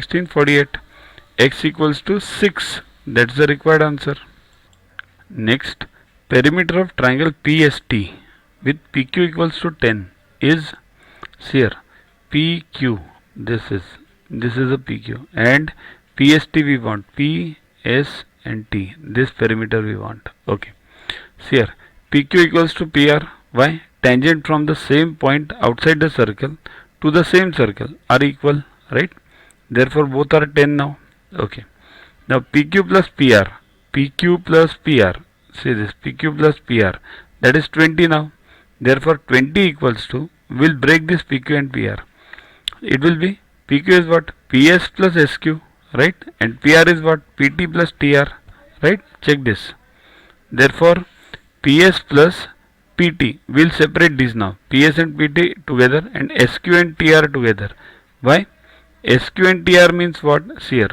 1648. X equals to 6. That's the required answer. Next, perimeter of triangle PST with PQ equals to 10 is here PQ. This is a PQ, and PST we want P, S and T. This perimeter we want. Okay. Here PQ equals to PR. Why? Tangent from the same point outside the circle to the same circle are equal, right? Therefore both are 10 now. Okay. Now PQ plus PR. PQ plus PR. See this, PQ plus PR. That is 20 now. Therefore 20 equals to, we'll break this PQ and PR. It will be, PQ is what? PS plus SQ, right? And PR is what? PT plus TR, right? Check this. Therefore PS plus PT, we'll separate these now. PS and PT together and SQ and TR together. Why? SQ and TR means what? See here.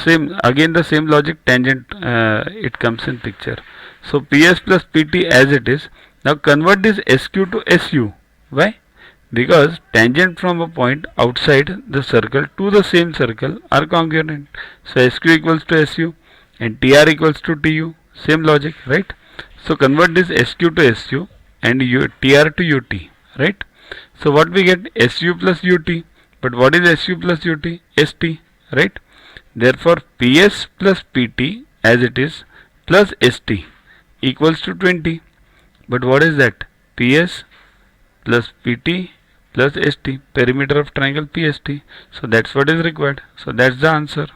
Same, again the same logic, tangent it comes in picture. So PS plus PT as it is. Now convert this SQ to SU. Why? Because tangent from a point outside the circle to the same circle are congruent. So SQ equals to SU and TR equals to TU. Same logic, right? So convert this SQ to SU and TR to UT, right? So what we get? SU plus UT. But what is SU plus UT? ST, right? Therefore PS plus PT as it is plus ST equals to 20. But what is that? PS plus PT plus ST, perimeter of triangle PST. So that's what is required. So that's the answer.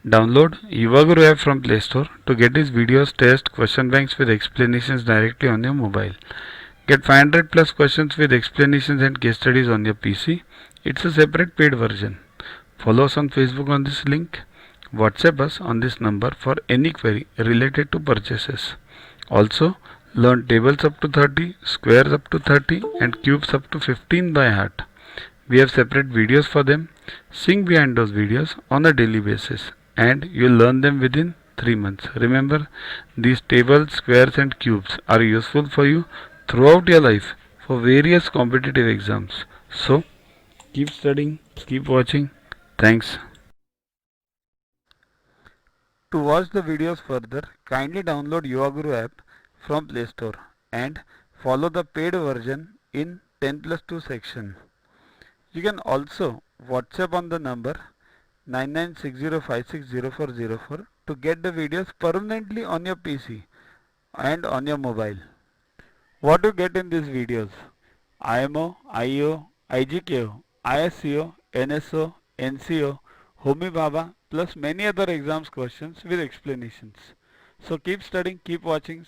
Download Yuvaguru app from Play Store to get his videos, tests, question banks with explanations directly on your mobile. Get 500 plus questions with explanations and case studies on your PC. It's a separate paid version. Follow us on Facebook on this link. WhatsApp us on this number for any query related to purchases. Also, learn tables up to 30, squares up to 30 and cubes up to 15 by heart. We have separate videos for them. Sing behind those videos on a daily basis and you'll learn them within 3 months. Remember, these tables, squares and cubes are useful for you throughout your life for various competitive exams. So, keep studying, keep watching. Thanks. To watch the videos further, kindly download Yuvaguru app from Play Store and follow the paid version in 10+2 section. You can also WhatsApp on the number 9960560404 to get the videos permanently on your PC and on your mobile. What you get in these videos? IMO, IO, IGKO, ISCO, NSO, NCO, Homi Bhabha plus many other exams questions with explanations. So keep studying, keep watching.